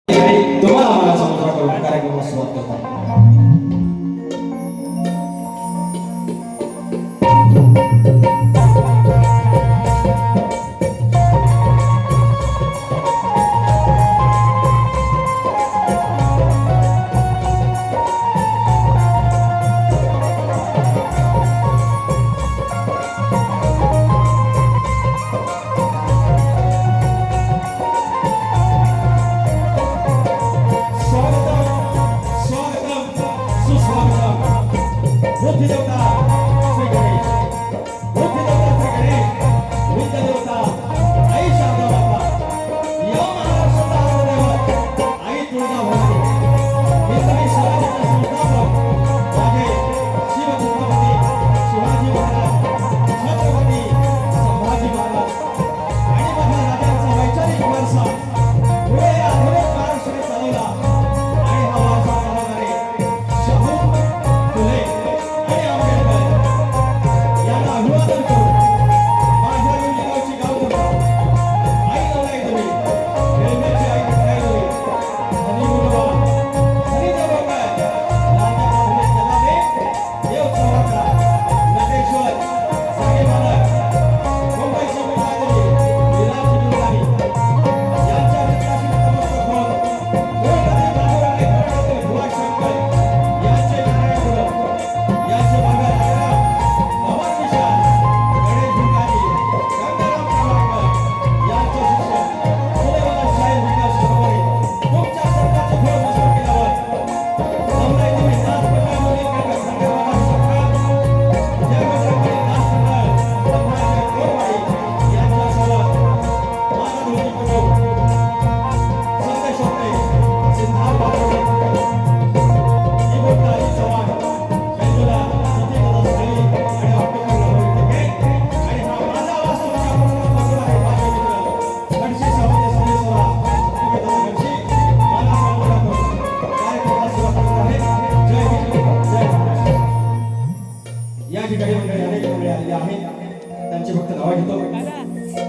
आणि तुम्हाला मला समुद्र करून कार्यक्रमाला सुरुवात करतात.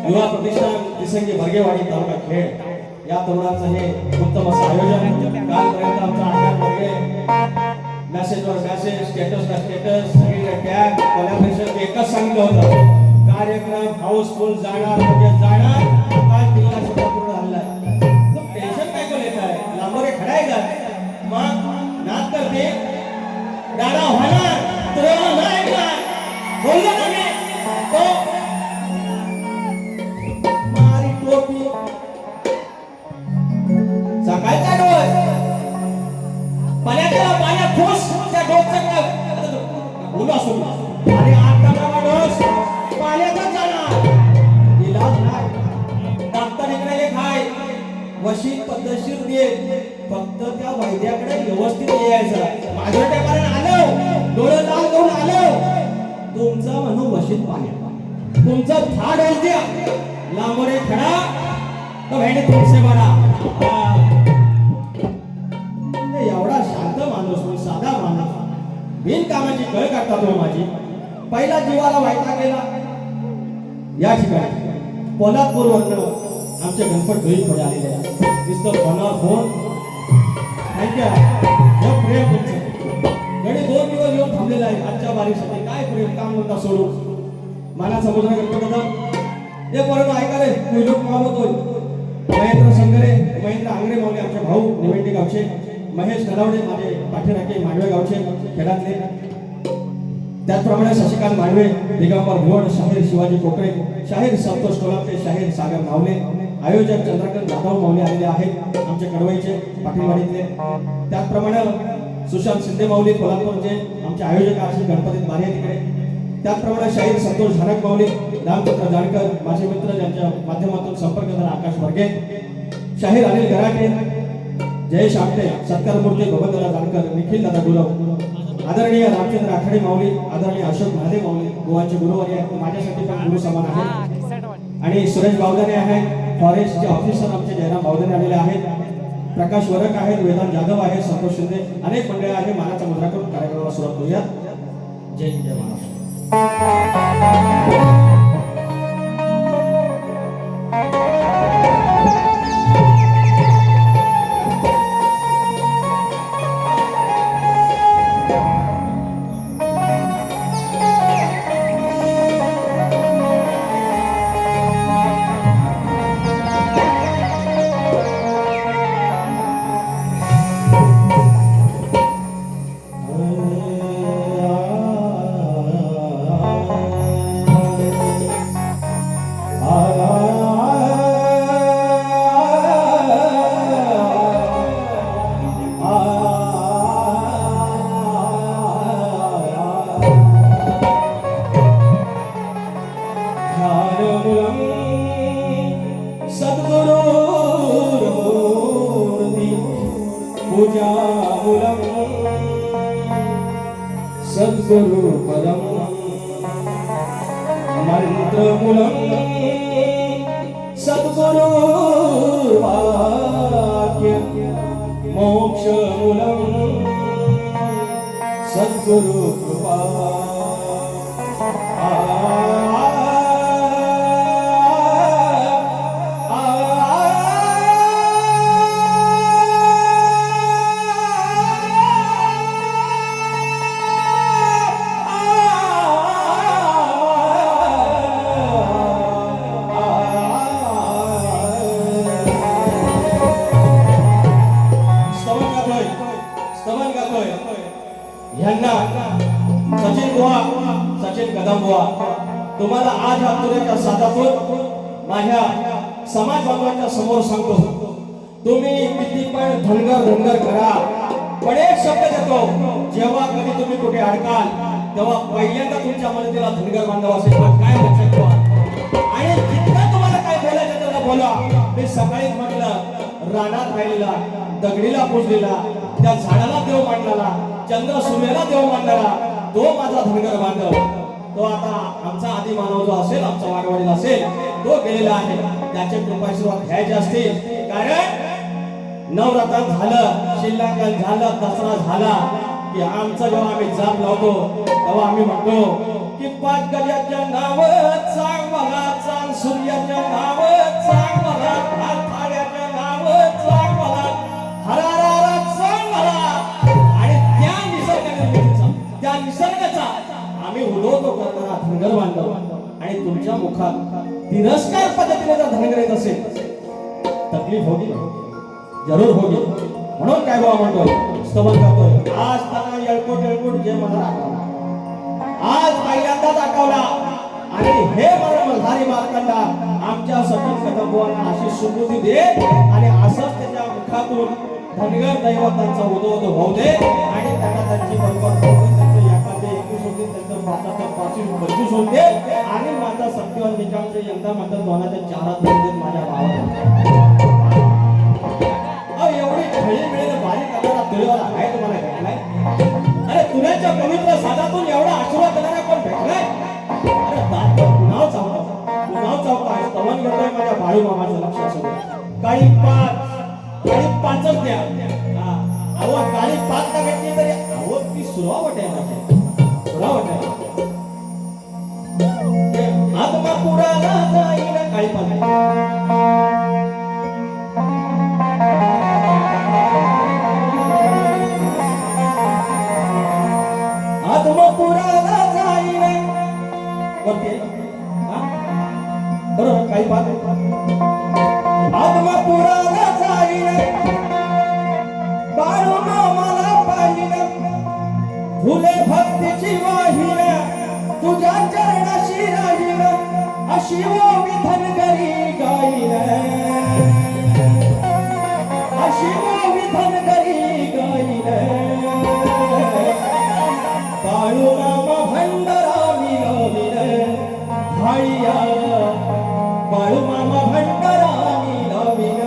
युवा प्रतिष्ठान तिसंगी भरगेवाडी तालुका खेड या तरुणाचं हे उत्तम असं आयोजन. कालपर्यंत आमचा आठ वर्गे मेसेजवर मेसेज, स्टेटसला स्टेटस, सगळीकडे टॅग, कोलॅबरेशन एकच सांगितलं होतं, कार्यक्रम हाऊसफुल जाणार म्हणजे जाणार. काल तिला सुद्धा पूर्ण झालेला आहे. टेन्शन काय कोण येत आहे, लांबोरे खडायचा मग नाच करते गाणं होणार तुला नाही ऐकणार बोललो ना मी तो सकाळचा डोस पाण्याच्या पाण्यात फुस त्या डोसचा बोलू असतो आणि आता डोस पाण्यातच जाणार. इलाज नाही, डॉक्टर इकडे खाय वशीत पद्धतशीर दे, फक्त त्या वैद्याकडे व्यवस्थित यायचं. माझ्या टेकाने आलो, डोळे लाल करून आलो, तुमचं म्हणून वशीत पाणी, तुमचं था डोस द्या, लांबोरे खडा तो भेंडे तुमचे बरा. एवढा शांत माणूस, साधा माणूस, बिनकामाची कळ काढता तो माझी. पहिला जीवाला वाईटा गेला या ठिकाणी पोलादपूरवरनं आमचे गणपत ढोई पुढे आलेले आहेत. दिसतं फोनावर फोन प्रेम तुमचं गडी 2 दिवस येऊन थांबलेला आहे आजच्या बारीसाठी. काय प्रेम काम नव्हता सोडू मला समुद्र गणपत होता हे परत ऐका रे. लोक मागवतोय महेंद्र संगरे, महेंद्र आंगरे मावले आमचे भाऊ निवेंडी गावचे, महेश नलावडे माझे पाठीराखे मांडवे गावचे खेळातले, त्याचप्रमाणे शशिकांत मांडवे, दिगंबर भोड, शाहीर शिवाजी कोकळे, शाहीर संतोष कोलापटे, शाहीर सागर मावले, आयोजक चंद्रकांत जाधव मावले आलेले आहेत आमचे कडवईचे पाठीवाडीतले. त्याचप्रमाणे सुशांत शिंदे मावले कोल्हापूरचे आमचे आयोजक आहेत गणपती बारे तिकडे. त्याचप्रमाणे शाहीर संतोष झानक मावले, रामचंद्र जानकर माझे मित्र ज्यांच्या माध्यमातून संपर्क झाला आकाश वर्गे, शाहीर अनिल गराटे, जयेश आपटे, सत्कार मूर्ती गोविंदराव जानकर, निखिल दादा गुरव, आदरणीय रामचंद्र आखाडे माऊली, आदरणीय अशोक महादेव माऊली गोवाचे गुरुवारी आहेत, माझ्यासाठी पण गुरु समान आहेत. आणि सुरेश बावदाने आहेत, फॉरेस्टचे ऑफिसर आमचे जयराम बावदाने आलेले आहेत, प्रकाश वरक आहेत, वेदांत जाधव आहे, संतोष शिंदे, अनेक मंडळी आहे. मानाचा मुद्रा करून कार्यक्रमाला सुरुवात करूया. जय हिंद, जय महाराष्ट्र. पूजा मूलम सद्गुरु पदम मंत्र मूलम सद्गुरु वाक्य मोक्ष मूलम सद्गुरु कृपा यांना सचिन बुवा, सचिन कदम बुवा, तुम्हाला आज आतुराच्या साथातून माझ्या समाज बांधवांच्या समोर सांगतो, तुम्ही किती पण धनगर करा, पण एक शब्द देतो, जेव्हा कधी तुम्ही कुठे अडकाल तेव्हा पहिल्यांदा तुमच्या मनाला धनगर बांधव असेल काय लक्षात ठेवा. आणि जितकं तुम्हाला काय बोलायचं त्याला बोला. मी सकाळीच म्हटलं, रानात राहिलेला दगडीला पुजलेला त्या झाडाला देव मांडलेला चंद्र सूर्याला देव मानणारा तो माझा धनगर बांधव. तो आता आमचा आदी मानव जो असेल, आमचा वाडवडील असेल, तो गेलेला आहे. त्याचे कृपाशीर्वाद घ्यायचे असतील, कारण नवरात्र झालं, शिल्लांकन झालं, दसरा झाला की आमचा जेव्हा आम्ही जाप लावतो तेव्हा आम्ही म्हणतो की 5 गजाच्या नाव सांग मला, चांद सूर्याच्या नाव सांग मला, थाळ्याच्या नाव सांग मला, हरारा सांग मला. त्या निसर्गाचा आम्ही उडवतो करणारा धनगर बांधव. आणि तुमच्या मुखात तिरस्कार पद्धतीने जर धनगर येत असेल, तकलीफ होगी, जरूर होगी. म्हणून काय बाबा म्हणतो, स्तवन करतोय, आज त्यांना येळकोट जे मला आठवला, आज पहिल्यांदाच आठवला. आणि हे मल्हारी मार्कंडा आमच्या सचिन कदम बुवांना अशी सुबुद्धी दे आणि असंच त्याच्या मुखातून धनगर दैवतांचा उदो होऊ दे. आणि त्यांना त्यांची बरोबर होते. आणि माझा सत्यवान निकामचे यंदा म्हणतात 2004 माझ्या भावाला एवढी खळी मिळेल बारीक करणारा तुळेवाला आहे तुम्हाला भेटलाय. अरे तुळ्याच्या पवित्र साधातून एवढा आशीर्वाद देणारा कोण भेटलाय. अरे पुन्हा चौका स्तवन करतोय माझ्या बाळू मामाचं लक्ष असू दे. काळी पाचच द्या. अहो काळी 5 का भेटली तरी अहो ती सुरावट आहे माझी, सुरावट आहे. आत्मा पुराला जाईन काळी 5 आत्मा पुराला जाईन वरती बरोबर काळी 5 आत्मा पुराला जाईन बाळू मामाला पाहिन फुले भक्तीची वाहिन तुझ्या चरणाशी राहीन अशी ओवी धनगरी गाईन अशी ओवी धनगरी गाईन बाळू मामा भंडारा मिळवीन भाळिया बाळू मामा भंडारा मिळवीन.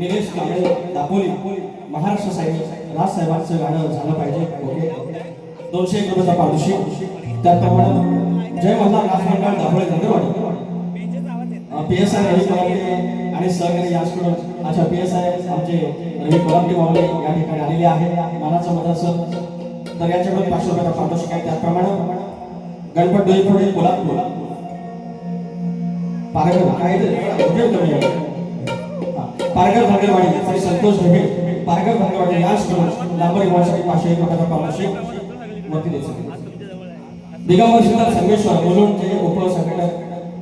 निलेश कांबळे दापोली महाराष्ट्र साहेब राजसाहेबांचं गाणं झालं पाहिजे. ओके 201 रुपयाचा पारितोषिक. त्याप्रमाणे जय मल्हार राजमंडळ दापोली धंदेवाडी PSI रवी कोलापटे आणि सहकारी याचकडून अच्छा PSI आमचे रवी कोलापटे बावले या ठिकाणी आलेले आहे. मानाचं मत असं तर याच्याकडून 500 रुपयाचा पारितोषिक आहे. त्याप्रमाणे गणपत डोईफोडे कोल्हापूर पारगर काय पारगर भागेवाडी श्री संतोष ढगे पारगर भागेवाडी याचकडून लांबरी वर्षाची 501 रुपयाचा पारितोषिक वरती द्यायचं. दिगंबर शीतल संगमेश्वर मुलुंडचे उपसंघटक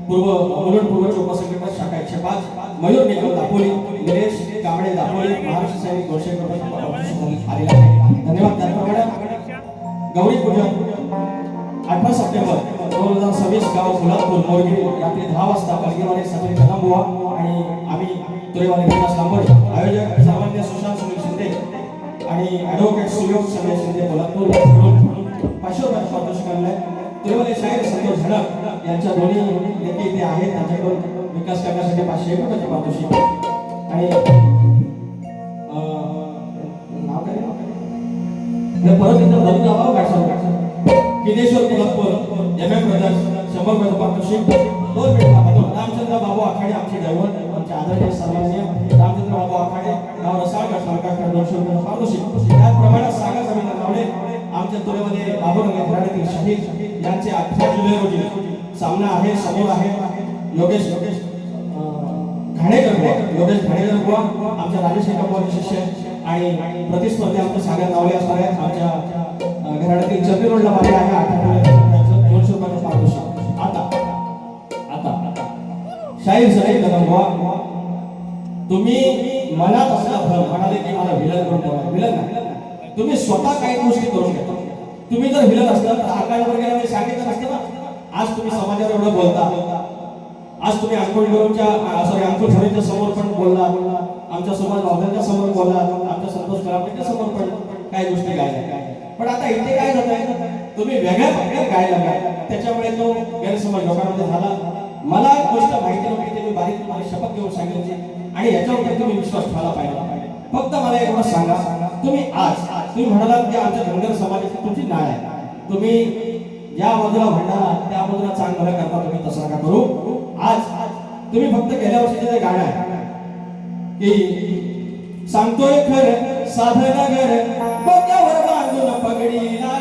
मुलुंड उपसंघटक शाखा 105 मयूर निगम दापोली निलेश कांबळे दापोली महाराष्ट्र सैनिक 200 रुपयाचा पारितोषिक आलेला आहे. धन्यवाद. त्याप्रमाणे गौरी पूजन 18 सप्टेंबर 2026 गाव कोल्हापूर मोरगिरी रात्री 10 वाजता कलगीवाले सचिन कदमबुवा आणि आम्ही तुरेवाले विकास लांबोडे आयोजक सामान्य सुशांत सुनील शिंदे आणि ॲडव्होकेट सुयोग संजय शिंदे कोल्हापूर कडून 500 रुपयाचं पारितोषिक आणलंय. तुरेवाले शाहीर संतोष झडक यांच्या दोन्ही लेखी इथे आहेत. त्यांच्याकडून विकास करण्यासाठी 500 रुपयाचं पारितोषिक आणि नाव काय परत एकदा बदलून जावं गाडसा किनेश्वर कोल्हापूर एम ब्रदर्स 100 रुपयाचं पारितोषिक. 2 मिनिटांपासून रामचंद्र बाबू आखाडे आमचे ड्रायव्हर आमचे आदरणीय सन्माननीय रामचंद्र बाबू आखाडे गाव रसाळगड सरकारकडे 200 रुपयाचं पारितोषिक. त्याचप्रमाणे सागर रवींद्र नावडे आमच्या तुरेमध्ये बाबूरंगे घराण्यातील शहीद यांचे 18 जुलै रोजी सामना आहे समोर आहे. योगेश घाणेकर बुवा आमच्या राजेश कपूरचे शिष्य आणि प्रतिस्पर्धी आमचे सागर नावले असणार आहेत. आमच्या घराण्यातील चर्नी रोडला बाहेर आहे 200 रुपयाचं पारितोषिक. आता शाहीर सराई कदमबुवा तुम्ही मनात असला भर म्हणाले की मला विलन करून ठेवा. विलन नाही, तुम्ही स्वतः काही गोष्टी करून घेता. तुम्ही जर विलन असता तर आकाशवर गेला मी सांगितलं असतं ना. आज तुम्ही समाजावर एवढं बोलता. आज तुम्ही अंकुर झरेच्या समोर पण बोलला, आमच्या सुभाष भावनांच्या समोर बोलला, आमच्या संतोष कलामच्या समोर पण काही गोष्टी गायल्या. पण आता इथे काय झालं आहे, तुम्ही वेगळ्या प्रकारे गायला लागला. त्याच्यामुळे तो गैरसमज लोकांमध्ये झाला. मला गोष्ट माहिती नव्हती ते मी बारीक तुम्हाला शपथ घेऊन सांगितली आणि याच्यावर तुम्ही विश्वास ठेवायला पाहिजे. फक्त मला एवढं सांगा, तुम्ही म्हणालात की आमच्या धनगर समाजाची तुमची नाळ आहे. तुम्ही या बाजूला भांडा त्या बाजूला चांगलं करता, तुम्ही तसं नका करू. आज तुम्ही फक्त गेल्या वर्षीचं जे गाणं आहे की सांगतोय खरं साधं नगर डोक्यावर बांधून पगडीला,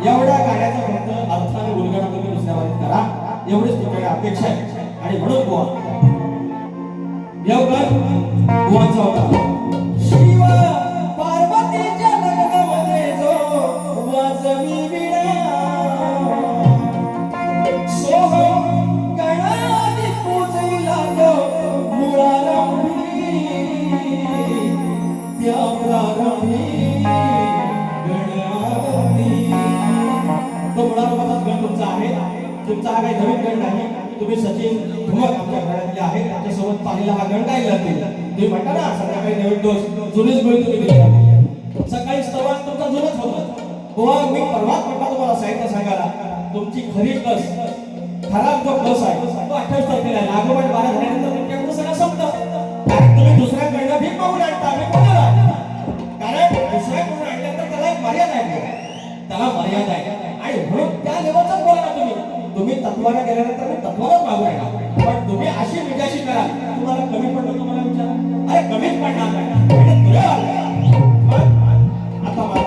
एवढ्या गाण्याचा फक्त अर्थाने उलगडा तुम्ही दुसऱ्या वारीत करा, एवढीच तुमच्याकडे अपेक्षा आहे. आणि म्हणून बुवा बुवांचा होता शिव पार्वतीच्या लग्नामध्ये जो वाजवी विणा सोह गणाने पूजला गो मुळारंभी त्या प्रारंभी गणारंभी. तो मुळारंभाचा गण तुमचा आहे. तुमचा हा काही नवीन गण नाही. तुम्ही सचिन धुमक आमच्या घरातले आहेत, त्यांच्यासोबत पाहिला हा गण काय लागतील. तुम्ही म्हणता ना संध्याकाळी नवीन डोस जुनीच गोळी तुम्ही दिली. सकाळी स्तवान तुमचा जुनच होतं. बुवा मी परवाच म्हटला तुम्हाला साहित्य सांगायला, तुमची खरी कस खराब जो कस आहे तो 28 तारखेला आहे. लागोपाठ 12 झाल्यानंतर तुमच्याकडे सगळं संपतं. तुम्ही दुसऱ्याकडनं भीक मागून आणता, आम्ही कोणाला कारण दुसऱ्याकडून आणल्यानंतर त्याला एक मर्यादा आहे, त्याला मर्यादा आहे. आणि म्हणून त्या लेवलचाच बोला तुम्ही तत्वाला गेल्यानंतर मी तत्वालाच मागू नका. पण तुम्ही अशी विजाशी करा तुम्हाला कमी पडलं, तुम्हाला विचारा अरे कमीच पडणार नाही. आता मला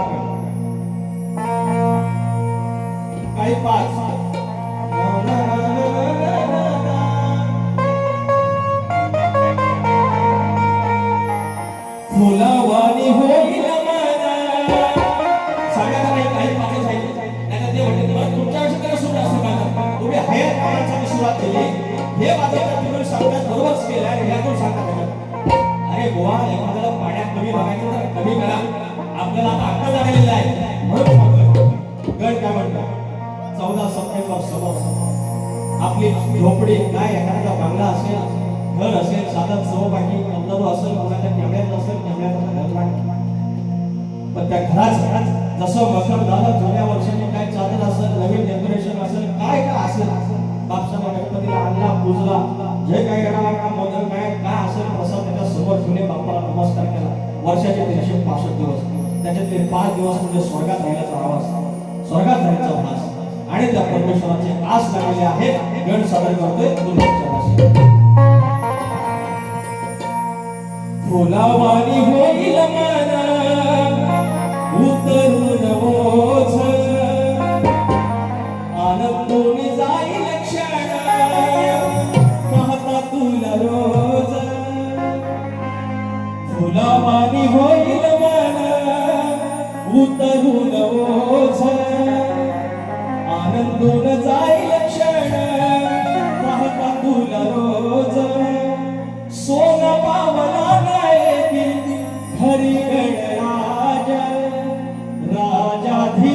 काही 5 फुलावानी होईल मला सांगा नाही. काही पाच सांगितले नाही ते म्हणते तुमच्या आयुष्यात सुरू असतं का तुम्ही हयात कामाची सुरुवात केली. हे वाजवता तुम्ही सांगतात बरोबरच केलं आणि ह्यातून सांगता अरे बुवा एखाद्याला पाण्यात कमी बघायचं तर कमी करा. आपल्याला आता अक्कल लागलेली आहे म्हणून गण काय म्हणतात 14 सप्टेंबर समोर आपली झोपडी काय एखादा बंगला असेल, घर असेल, साधन चौपाटी अंधारू असेल, कोणाच्या कॅमेऱ्यात असेल, कॅमेऱ्यात घर लागेल. पण त्या घरात जसं मखर झालं जुन्या वर्षांनी काय चालत असेल, नवीन डेकोरेशन असेल, काय काय असेल, बापसाने गणपतीला आणला पूजला, जे काही येणारा मोदक काय असेल प्रसाद त्याच्या समोर ठेवले, बाप्पाला नमस्कार केला. वर्षाचे 365 दिवस त्याच्यातले 5 दिवस म्हणजे स्वर्गात राहिल्याचा आवाज, स्वर्गात राहायचा भास आणि त्या परमेश्वराचे आस लागलेले आहेत. गण सादर करतोय फुलावानी होईल मला उतरून ओझ आनंदून जाईल क्षण पाहता तुला रोज. फुलावानी होईल मला उतरून ओझ आनंदून जाईल क्षण पाहता तुला रोज. सोन पावला नाही घरी गणराज राजाधी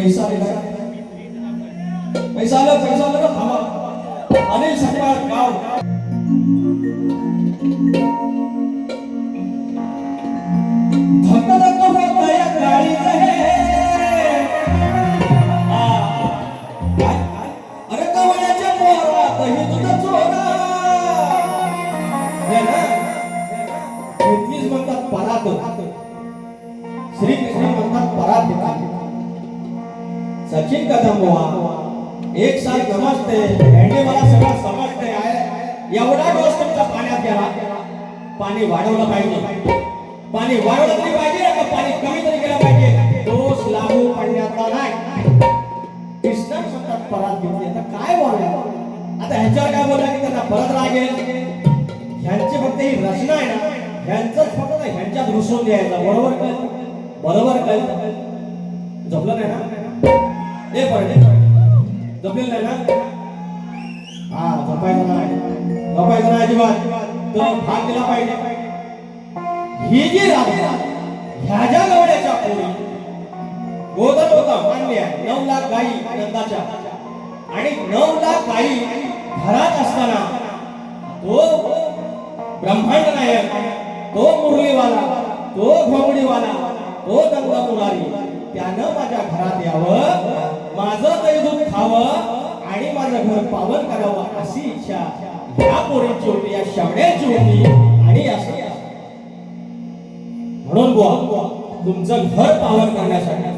पैसा आलेला पैसा आलं ना थांबा अनिल सकपाळ गाव धकधक होत या गाडीत अरे कवड्याच्या पोरात ही तुझं चोरा हे ना एकवीस म्हणतात परात श्रीकृष्ण म्हणतात परात सचिन कदम बुवा एक साथ नमस्ते यांनी मला सगळं समजते आहे एवढा डोस तुमच्या पाण्यात गेला पाणी वाढवलं पाहिजे पाणी वाढवलं तरी पाहिजे का पाणी कमी तरी केलं पाहिजे डोस लागू पडण्याचा नाही कृष्ण म्हणतात परत घेतली आता काय बोलायचं आता ह्याच्यावर काय बोलला की त्यांना परत लागेल ह्यांची फक्त ही रचना आहे ना ह्यांचंच फक्त ह्यांच्यात घुसून द्यायचं बरोबर काय जपलं नाही ना ए पडले जपलेलं नाही ना हा जपायचं नाही अजिबात तो भाग दिला पाहिजे ही जी राजा ह्या ज्या गवड्याच्या पोरी गोदर होता मान्य 9 लाख गाई नंदाच्या आणि 9 लाख गाई घरात असताना तो ब्रह्मांड नायक तो मुरलीवाला तो घोंगडीवाला तो गंगा मुरारी त्यानं माझ्या घरात यावं माझं दैदूत खावं आणि माझं घर पावन करावं अशी इच्छा ह्या पोरीची होती या शावड्याची होती आणि असं म्हणून बुवा तुमचं घर पावन करण्यासाठी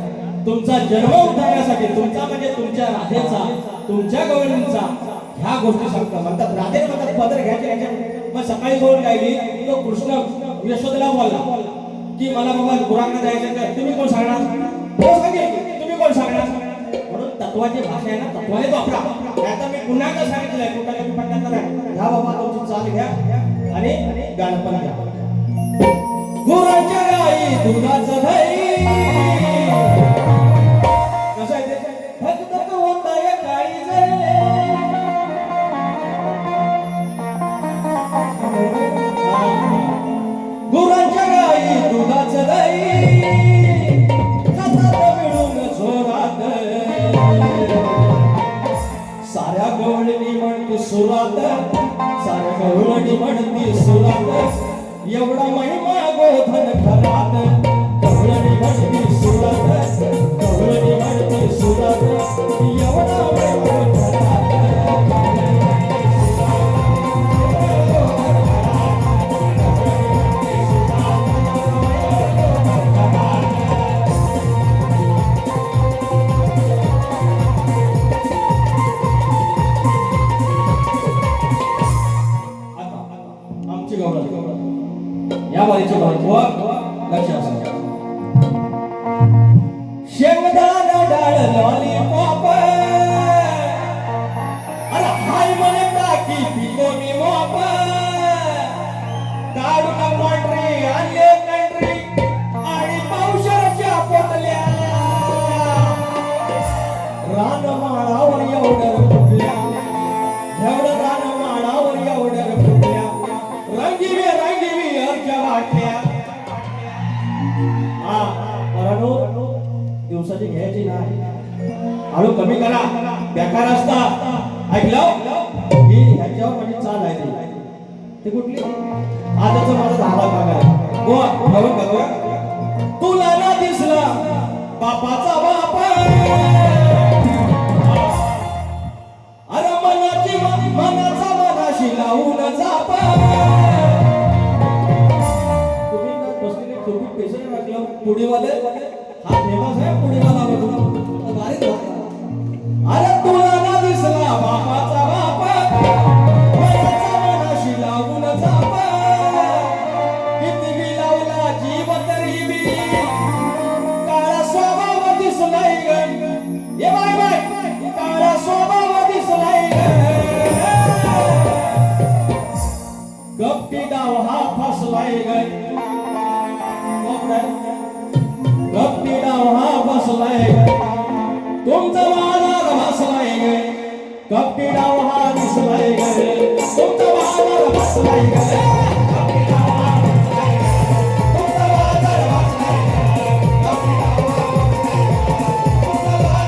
तुमचा जन्म उद्धारण्यासाठी तुमचा म्हणजे तुमच्या राधेचा तुमच्या गवळींचा ह्या गोष्टी सांगतात म्हणतात राधे म्हणतात पदर घ्यायचे मग सकाळी बोलून गायली तो कृष्ण यशोदेला बोलला की मला बाबा गुरांना जायचं का तुम्ही कोण सांगणार तो सांगेल तुम्ही कोण सांगणार म्हणून तत्वाची भाषा आहे ना तत्वाने वापरा नाहीतर मी पुन्हा एकदा सांगितलंय कुठल्या पडण्याचं नाही घ्या बाबा तुमची चाल घ्या आणि गाणं पण घ्या गुरांच्या गाई दुधाचं दही कसं आहे ते धकधक होता या गाईचं गुरांच्या गाई दुधाचं दही हातात मिळून जोरात साऱ्या गवळणी म्हणते सुरात साऱ्या गवळणी म्हणते सुरात एवढा महिमा गोधन घरात गवळणी म्हणते सुरात गवळणी म्हणते सुरात एवढा महिमा घरात आमची गवळण या वारीचे महत्व लक्ष असू शेंगदाणा डाळ लॉलीपॉप अरे हाय म्हणे टाकी पिकोनी मॉप काढून कॉन्ट्री आणले कंट्री आणि पावसाच्या पोटल्या रानमाळावर एवढं फुटल्या एवढं रानमाळावर एवढं फुटल्या रंगीबी अर्ध्या वाटल्या हा परंतु दिवसाची घ्यायची नाही हळू कमी करा बेकार असता ऐकलं ही ह्याच्यावर माझी चाल आहे ती कुठली आताच माझा झाला बघा गोवा बघा तुला ना दिसला बापाचा बाप अरे मनाचा मनाशी लावून जाप पुढीवाले हा फेमस आहे पुढीवाला अरे तुला ना दिसला बापाचा बाप मनाचा मनाशी लावून जाप किती बी लावला जीव तरी बी काळा स्वभाव दिसलाय ग ये बाय बाय काळा स्वभाव दिसलाय गप्पी डाव हा फसलाय ग गप्पी डाव हा बसलाय तुमचा बाजार बसलाय गे गप्पी डाव हा दिसलाय गे तुमचा बाजार बसलाय गे तुमचा बाजार बसलाय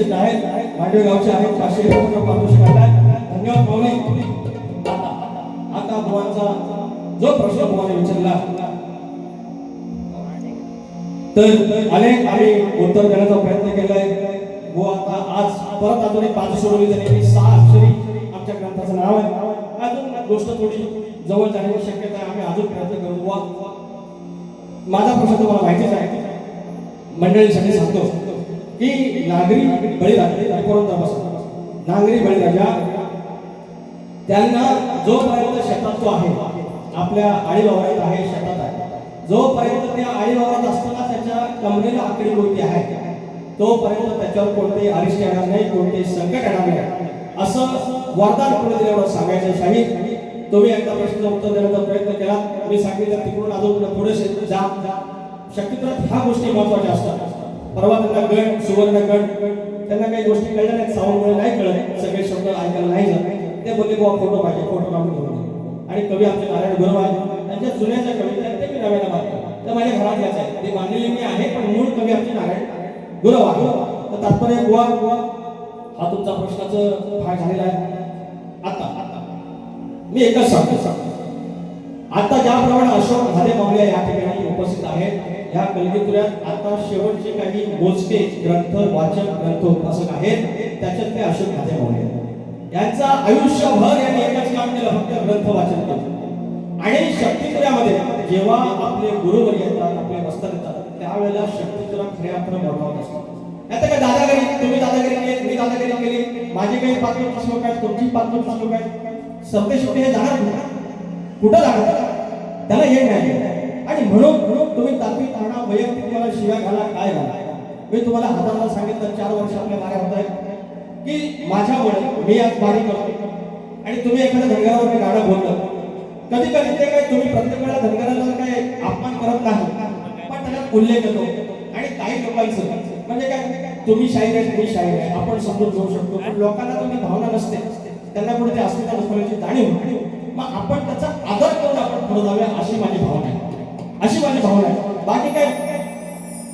उपस्थित आहेत, मांडवे गावचे आहेत, 500 रुपये पारितोषिक आणलाय. धन्यवाद माऊली. आता बुवांचा जो प्रश्न बुवाने विचारला तर अनेक आम्ही उत्तर देण्याचा प्रयत्न केलाय. बुवा आता आज परत अजून एक बाजू सोडवली त्यांनी 6 अक्षरी आमच्या ग्रंथाचं नाव आहे. अजून गोष्ट थोडी जवळ जाण्याची शक्यता आहे. आम्ही अजून प्रयत्न करू. बुवा माझा प्रश्न तुम्हाला माहितीच आहे, मंडळीसाठी सांगतो की नागरी बळीराजा नागरी बळीराजा त्यांना जोपर्यंत शेतात तो आहे, आपल्या आळीवावरात आहे, शेतात आहे, जोपर्यंत त्या आळीवावरात असताना त्याच्या कमरेला आकडी मूर्ती आहे, तोपर्यंत त्याच्यावर कोणतेही अरिष्ट येणार नाही, कोणतेही संकट येणार नाही, असं वरदान पुढे दिल्यावर सांगायचं. शाहीर तुम्ही एकदा प्रश्नाचं उत्तर देण्याचा प्रयत्न केला. मी सांगितलं तिकडून अजून पुढे जा. शक्यतो ह्या गोष्टी महत्वाच्या असतात. परवा त्यांना गण सुवर्णगड त्यांना काही गोष्टी कळल्या नाहीत, साऊंडमुळे नाही कळत, सगळे शब्द ऐकायला नाही जात. ते बोलले बुवा फोटो पाहिजे, फोटो काढून घेऊन. आणि कवी आमचे नारायण गुरव आहेत, त्यांच्या जुन्याच्या कविता आहेत, ते मी नव्यानं मारतो. तर माझ्या घरातल्याच आहे, ते मानलेली मी आहे, पण मूळ कवी आमचे नारायण गुरव आहे. तर तात्पर्य बुवा हा तुमचा प्रश्नाचा भाग झालेला आहे. आता मी एकच सांगतो, आता ज्याप्रमाणे अशोक भादे माऊली या ठिकाणी उपस्थित आहेत, ह्या कलगीतुऱ्यात आता शेवटचे काही मोजके ग्रंथ वाचक ग्रंथोपासक आहेत, त्याच्यातले अशोक भादे माऊली यांचा आयुष्यभर यांनी एकच काम केलं, फक्त ग्रंथ वाचन केलं. आणि शक्तितुऱ्यामध्ये जेव्हा आपले गुरुवर येतात, आपले मस्तक येतात, त्यावेळेला शक्तितुरा खऱ्या अर्थाने बळकावत असतो. आता काय दादागिरी, तुम्ही दादागिरी केली, मी दादागिरी केली, माझे काही पात्र श्लोक आहेत, तुमची पात्र श्लोक आहेत, सत्य शेवटी हे जाणार कुठं जाणार, त्याला हे नाही. आणि म्हणून तुम्ही तात्विक आणा, वैयक्तिक मला शिव्या घाला, काय घाला. मी तुम्हाला हाताला सांगितलं 4 वर्ष आपल्या बाऱ्या होत आहेत की माझ्यामुळे मी आज बारी करतो आणि तुम्ही एखाद्या धनगरावर गाणं बोललं, कधी कधी ते काय तुम्ही प्रत्येक वेळेला धनगराला काय अपमान करत नाही, पण त्याच्यात उल्लेख येतो. आणि काही लोकांचं म्हणजे काय, तुम्ही शाहीर आहे, तुम्ही शाहीर आहे, आपण समजून घेऊ शकतो, पण लोकांना तुम्ही भावना नसते, त्यांना कुठे ते अस्मिता नसण्याची जाणीव. मग आपण त्याचा आदर करून आपण पुढे जाऊया, अशी माझी भावना आहे, अशी माझी भावना आहे. बाकी काय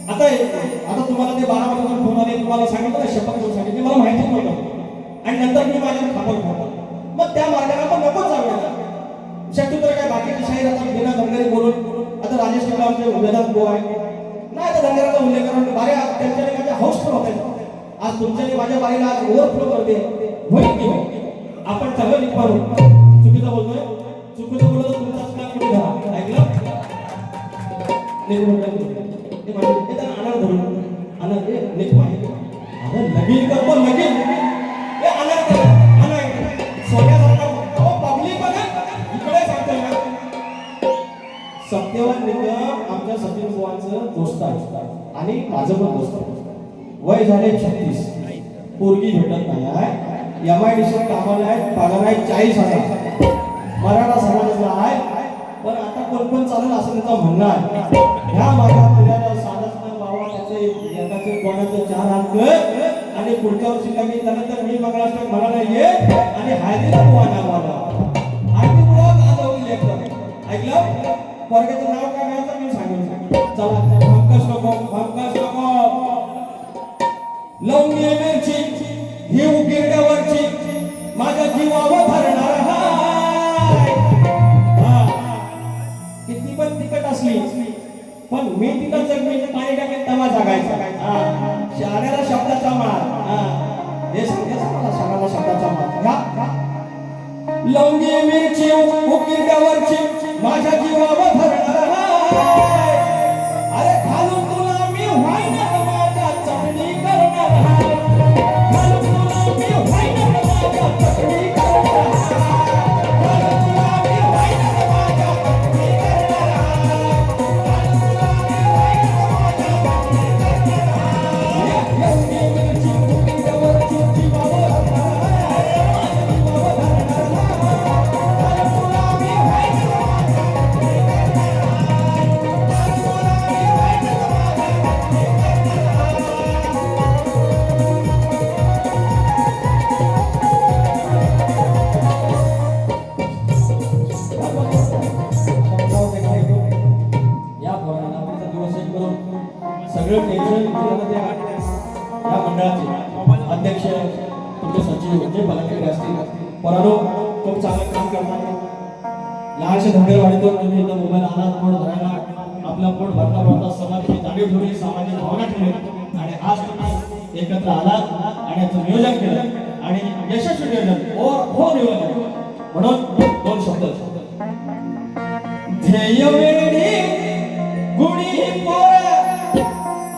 आता तुम्हाला ते 12 वाजता फोन आले, तुम्हाला सांगितलं ना शपथ करून सांगितली, मला माहितीच नव्हतं आणि नंतर मी माझ्या खापर खातो. मग त्या मार्गाने आपण नकोच जाऊया. शक्यतो काय बाकीचे शाहीर आता बिना धनगरी बोलून, आता राजेश टिकला आमचे वेदांत गो आहे नाही, आता धनगराचा उल्लेख करून बारे त्यांच्याने माझ्या हाऊसफुल होत आहे. आज तुमच्याने माझ्या बारीला आज ओव्हरफ्लो करते, होईल की आपण चांगलं निघू. चुकीचं बोलतोय, चुकीचं बोलतो तर तुमचाच काम कुठे घ्या, ऐकलं आनंद धरून आनंद निघू आहे, लगीन करतो लगीन हे आनंद सोन्यासारखा पब्लिक बघा इकडे सांगतोय ना. सत्यवान निकम आमच्या सचिन बुवांचं दोस्त आहे आणि माझं पण दोस्त आहे. वय झाले 36, पोरगी भेटत नाही आहे, MIDC कामाला आहे, पगार आहे 40,000, मराठा समाजाचा आहे. पण आता कोण चालेल असं त्याचं म्हणणं आहे. ह्या माझ्या मुलाला साधच नाही बाबा, त्याचे एकाचे कोणाचे 4 अंक आणि पुढच्या वर्षी लग्न झालं तर मी मंगळाष्टक म्हणा नाहीये आणि हळदीला बुवा नाव आला, हळदी बुवा गाजवून लेखलं, ऐकलं. पोरग्याचं नाव काय घ्यायचं मी सांगितलं. चला पंकज नको लवंगी मिरची ही उकिरड्यावरची माझ्या जीवावर धरणार हाय. किती पण तिकट असली पण मी तिथं जगमीचं पाणी टाकेल तेव्हा जगायचं. शाळेला शब्दाचा मार, हे सांगते मला शाळेला शब्दाचा मार. लवंगी मिरची उकिरड्यावरची माझ्या जीवावर धरणार हाय. अरे घालून तुला मी व्हायना माझ्या चटणी करणार हाय. घालून तुला मी व्हायना माझ्या चटणी करणार हाय. घालून तुला मी व्हायना माझ्या चटणी करणार हाय. घालून तुला मी व्हायना माझ्या चटणी करणार हाय. लवंगी मिरची उकिरड्यावरची जीवावर धरणार हाय. माझ्या जीवावर धरणार हाय. घालून तुला मी व्हायना माझ्या चटणी करणार हाय. असतील जे पदाधिकारी असतील परारो खूप चांगलं काम करणार लहानशे धंदेवाडीतून तुम्ही इथं मोबाईल आला पोट भरायला आपला पोट भरता भरता समाजाची जाणीव ठेवली सामाजिक भावना ठेवली आणि आज तुम्ही एकत्र आलात आणि याचं नियोजन केलं आणि यशस्वी नियोजन हो नियोजन म्हणून दोन शब्द ध्येय वेळी गुणी पोर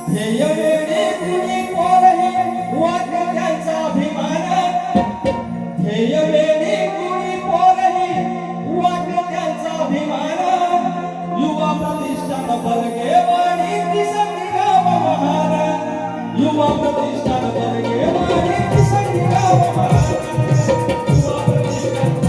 ध्येय वेळी गुणी पोर ही वाटतो त्यांचा अभिमान ध्येय वेळी गुणी पोर ही वाटतो त्यांचा अभिमान युवा प्रतिष्ठान बरगेवाडी दिसती गाव महान युवा प्रतिष्ठान बरगेवाडी दिसती गाव महान युवा प्रतिष्ठान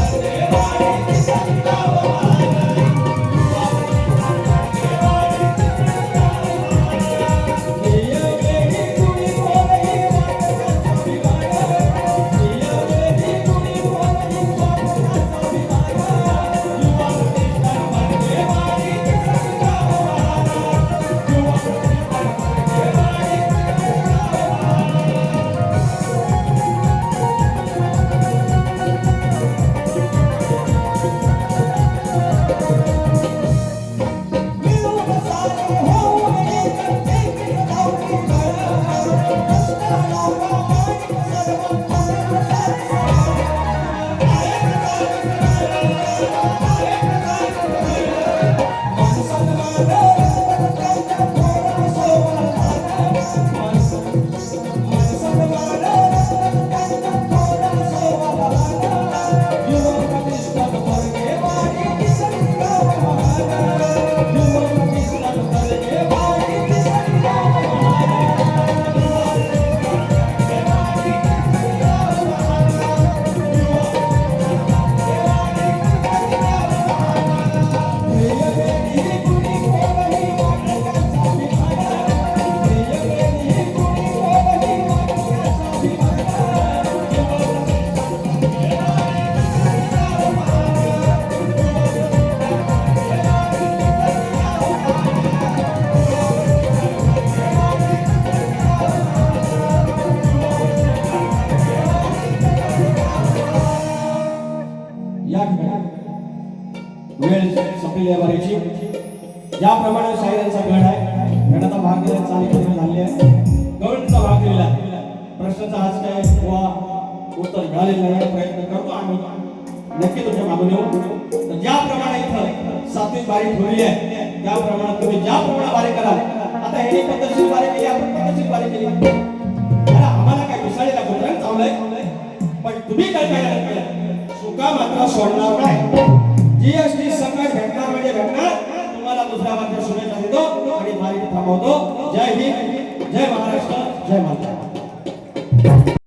बरगेवाडी दिसती गाव महान वेळ संपलेली आहे बरीचशी ज्याप्रमाणे शाहिरांचा गड आहे गडाचा भाग दिला चालू झाले आहे गडचा भाग दिलेला आहे प्रश्नाचा आज काय किंवा उत्तर मिळालेलं नाही प्रयत्न करतो आम्ही नक्की तुमच्या मागून येऊ तर ज्याप्रमाणे इथं सात्विक बारी ठेवली आहे त्याप्रमाणे तुम्ही ज्याप्रमाणे बारी कराल आता हे पद्धतशीर बारी केली आपण पद्धतशीर बारी केली अरे आम्हाला काय विसळलेला कुत्र्याला चावलंय पण तुम्ही काय काय चुका मात्र सोडणार नाही जीएसटी संकट भेटणार म्हणजे भेटणार तुम्हाला दुसऱ्या वाक्य शुभेच्छा देतो आणि माहिती थांबवतो जय हिंद जय महाराष्ट्र जय माता